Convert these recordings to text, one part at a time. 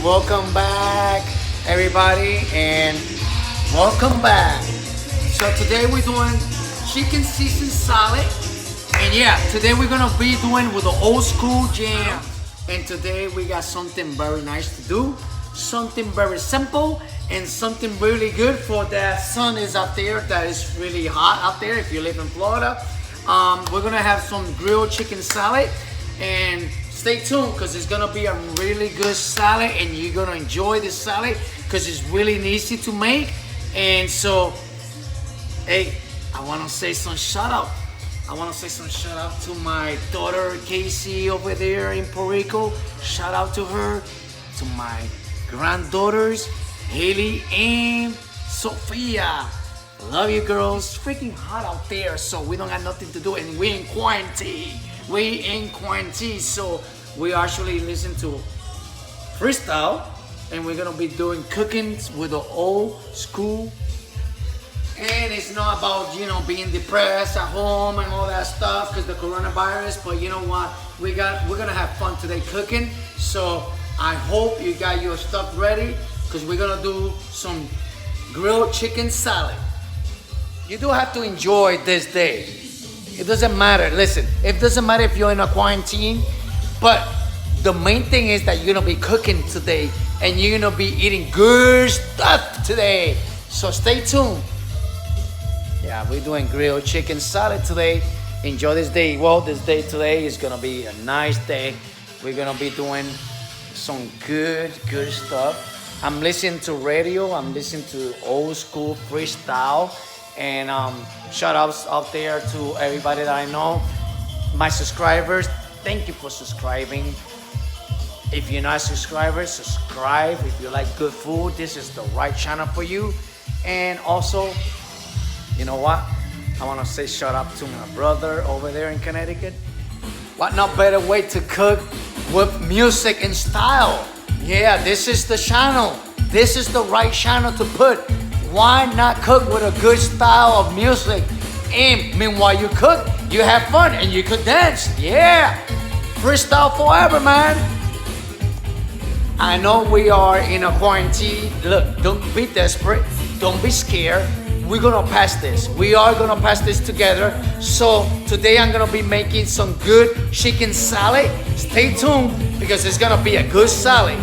Welcome back, everybody, and welcome back. So today we're doing chicken seasoned salad, and yeah, today we're gonna be doing with the old school jam. And today we got something very nice to do, something very simple, and something really good for the sun is out there. That is really hot out there. If you live in Florida, we're gonna have some grilled chicken salad, and stay tuned because it's gonna be a really good salad and you're gonna enjoy this salad because it's really easy to make. And so, hey, I wanna say some shout out. I wanna say some shout out to my daughter Casey over there in Puerto Rico. Shout out to her, to my granddaughters Haley and Sophia. Love you girls. Freaking hot out there, so we don't have nothing to do and we in quarantine. We in quarantine, so we actually listen to freestyle, and we're gonna be doing cooking with the old school. And it's not about being depressed at home and all that stuff because the coronavirus. But you know what? We're gonna have fun today cooking. So I hope you got your stuff ready because we're gonna do some grilled chicken salad. You do have to enjoy this day. It doesn't matter. Listen, it doesn't matter if you're in a quarantine, but the main thing is that you're gonna be cooking today and you're gonna be eating good stuff today. So stay tuned. Yeah, we're doing grilled chicken salad today. Enjoy this day. Well, this day today is gonna be a nice day. We're gonna be doing some good stuff. I'm listening to radio. I'm listening to old school freestyle. And shout outs out there to everybody that I know. My subscribers, thank you for subscribing. If you're not a subscriber, subscribe. If you like good food, this is the right channel for you. And also, you know what? I want to say shout out to my brother over there in Connecticut. What not better way to cook with music and style? Yeah, this is the channel. This is the right channel to put. Why not cook with a good style of music? And meanwhile you cook, you have fun and you could dance. Yeah, freestyle forever, man. I know we are in a quarantine. Look, don't be desperate. Don't be scared. We're gonna pass this. We are gonna pass this together. So today I'm gonna be making some good chicken salad. Stay tuned because it's gonna be a good salad.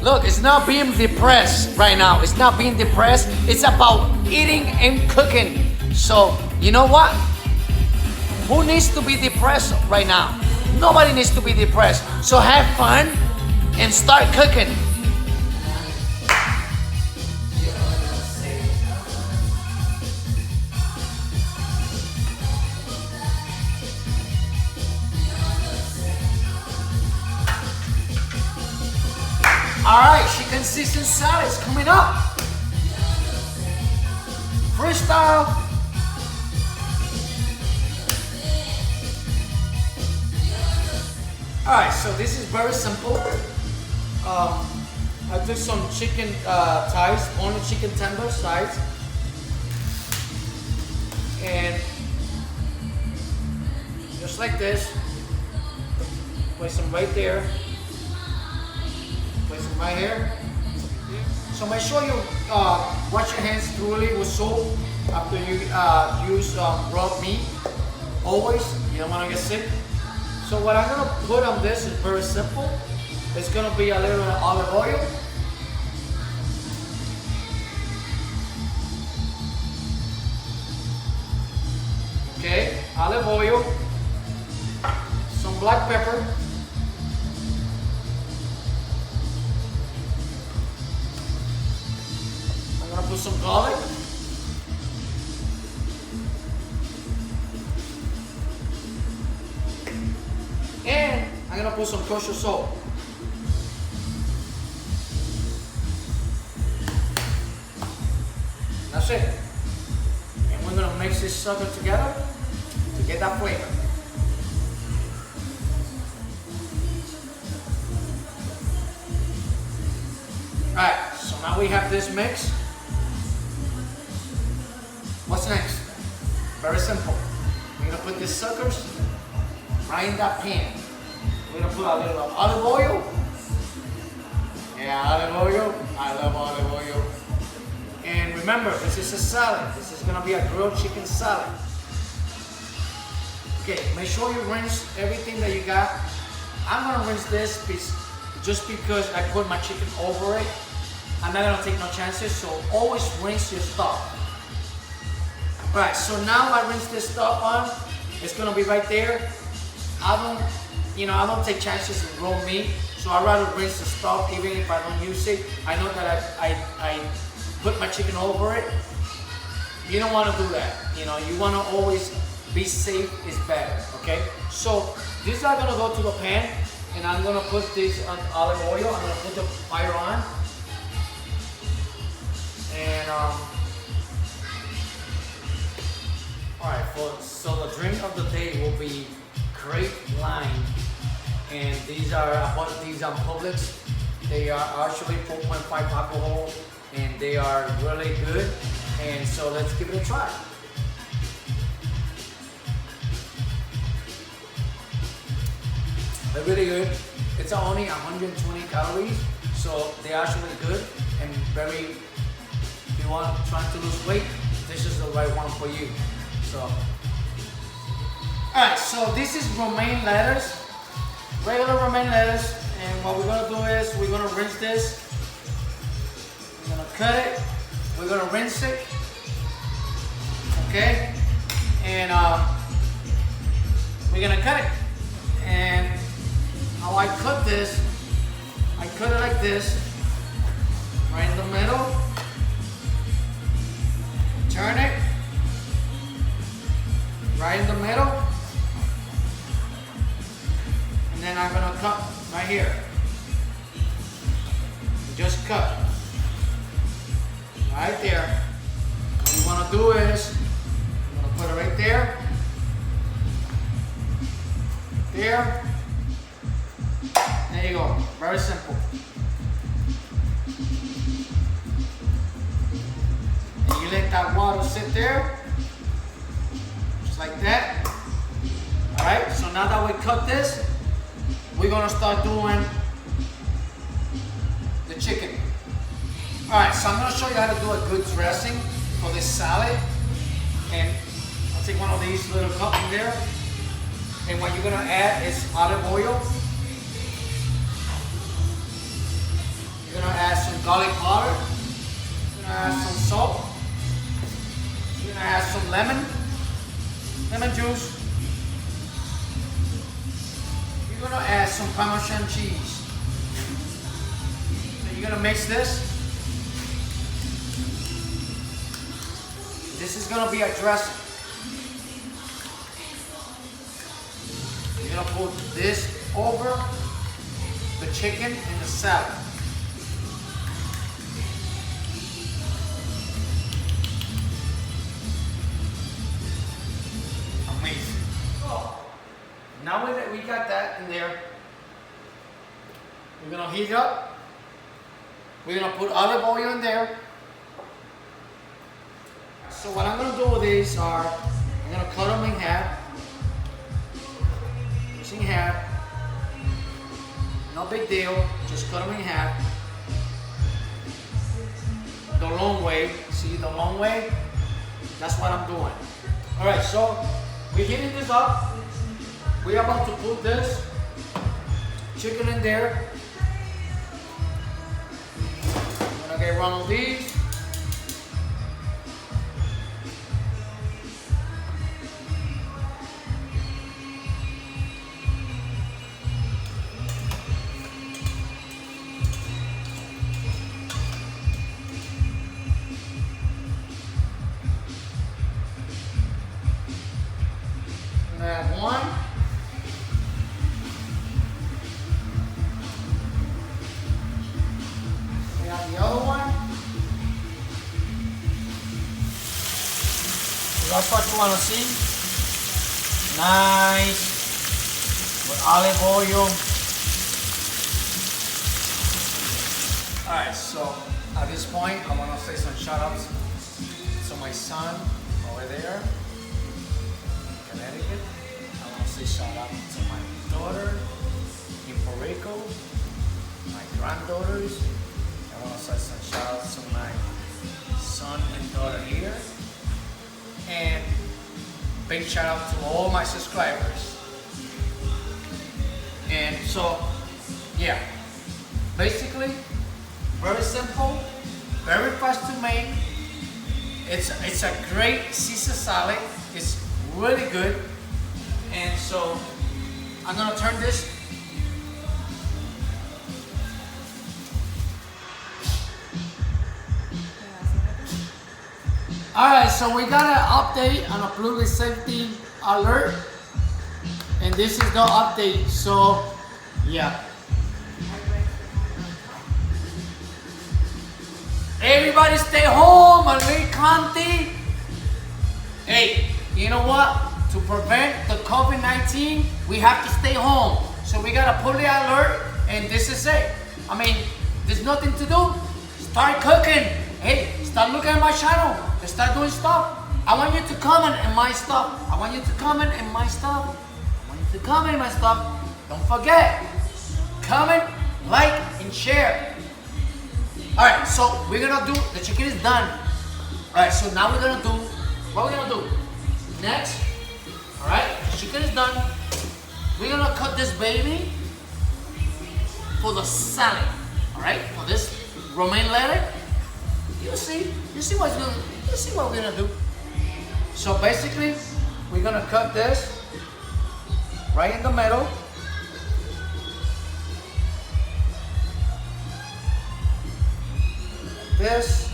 Look, it's not being depressed right now. It's not being depressed. It's about eating and cooking. So, you know what? Who needs to be depressed right now? Nobody needs to be depressed. So have fun and start cooking. Alright, chicken seasoned salad is coming up. Freestyle. Alright, so this is very simple. I took some chicken thighs, only chicken tender thighs. And just like this, place them right there. Place them right here. So make sure you wash your hands thoroughly with soap after you use raw meat. Always, you don't want to get sick. So what I'm gonna put on this is very simple. It's gonna be a little olive oil. Okay, olive oil. Some black pepper. Put some garlic. And I'm gonna put some kosher salt. That's it. And we're gonna mix this sucker together to get that flavor. Alright, so now we have this mix. What's next? Very simple. We're gonna put these suckers right in that pan. We're gonna put a little olive oil Yeah, olive oil. I love olive oil. And remember, this is a salad. This is gonna be a grilled chicken salad. Okay, make sure you rinse everything that you got. I'm gonna rinse this piece just because I put my chicken over it. I'm not gonna take no chances, so always rinse your stuff. Alright, so now I rinse this stuff on. It's gonna be right there. I don't take chances in raw meat, so I'd rather rinse the stuff even if I don't use it. I know that I put my chicken over it. You don't want to do that. You want to always be safe is better, okay? So these are gonna go to the pan, and I'm gonna put this on olive oil. I'm gonna put the fire on, and all right. So the drink of the day will be grape lime, and I bought these on Publix. They are actually 4.5 alcohol, and they are really good. And so let's give it a try. They're really good. It's only 120 calories, so they're actually good and very. If you want trying to lose weight, this is the right one for you. So, all right. So this is romaine lettuce, regular romaine lettuce, and what we're gonna do is we're gonna rinse this. We're gonna cut it. We're gonna rinse it. Okay, and we're gonna cut it. And how I cut this, I cut it like this, right in the middle, turn it, right in the middle, and then I'm gonna cut right here. Just cut, right there. What you wanna do is, I'm gonna put it right there, there. There you go, very simple. And you let that water sit there, just like that. All right, so now that we cut this, we're gonna start doing the chicken. All right, so I'm gonna show you how to do a good dressing for this salad. And I'll take one of these little cups in there. And what you're gonna add is olive oil. You're gonna add some garlic powder. You're gonna add some salt. You're gonna add some lemon juice. You're gonna add some Parmesan cheese. So you're gonna mix this. This is gonna be a dressing. You're gonna put this over the chicken and the salad. Amazing. Now that we got that in there, we're gonna heat it up. We're gonna put olive oil in there. So what I'm gonna do with these are, I'm gonna cut them in half. Just in half. No big deal. Just cut them in half. The long way. See the long way? That's what I'm doing. All right. So we're heating this up. We're about to put this chicken in there. I'm gonna get one of these. Add one. We got the other one. So that's what you want to see. Nice. With olive oil. Alright, so at this point I want to say some shout outs to my son over there. Connecticut. I want to say shout out to my daughter in Puerto Rico, my granddaughters. I want to send some shout outs to my son and daughter here. And big shout out to all my subscribers. And so, yeah, basically, very simple, very fast to make. It's a great Cesar salad. It's really good. And so, I'm gonna turn this. Alright, so we got an update on a public safety alert. And this is the update, so yeah. Everybody stay home, Alicante. Hey, you know what? To prevent the COVID-19, we have to stay home. So we got a public alert, and this is it. I mean, there's nothing to do. Start cooking. Hey, start looking at my channel. Start doing stuff. I want you to comment in my stuff. I want you to comment in my stuff. To comment in my stuff. Don't forget, comment, like, and share. Alright, so we're gonna do, the chicken is done. Alright, so now we're gonna do, what we're gonna do? Next, alright, the chicken is done. We're gonna cut this baby for the salad. Alright, for this romaine lettuce. You see what we're gonna do. So basically, we're gonna cut this right in the middle. This,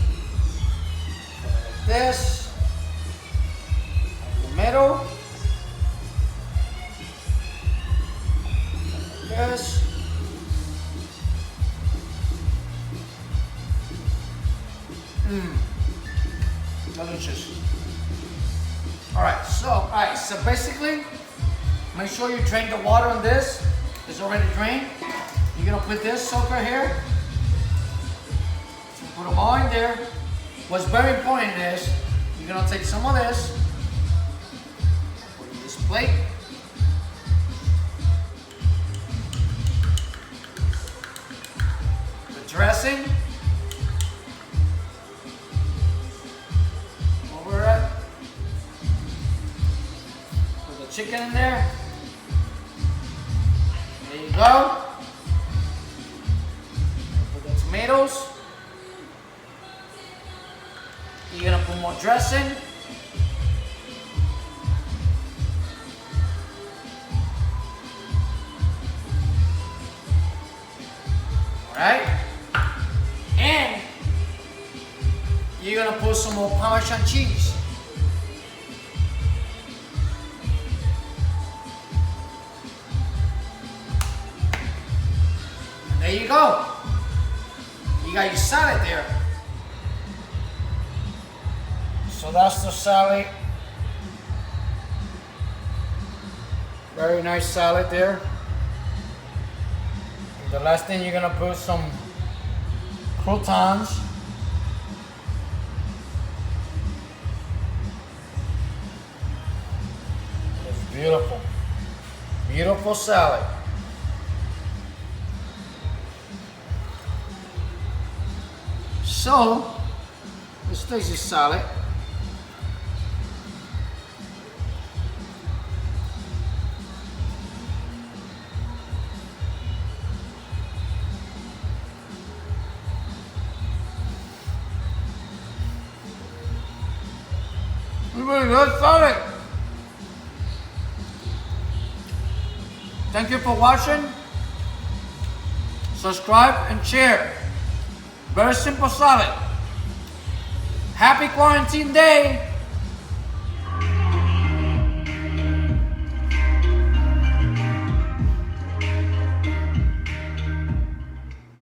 this, in the middle, this, delicious. All right, so basically, make sure you drain the water on this. It's already drained. You're gonna put this soaker here. So put them all in there. What's very important is you're gonna take some of this, put it in this plate. The dressing over it. Put the chicken in there. There you go. Put the tomatoes. You're gonna put more dressing. Alright? And you're gonna put some more Parmesan cheese. And there you go. You got your salad there. So that's the salad. Very nice salad there. And the last thing, you're gonna put some croutons. It's beautiful. Beautiful salad. So, let's taste this salad. Really good salad. Thank you for watching. Subscribe and share. Very simple salad. Happy quarantine day.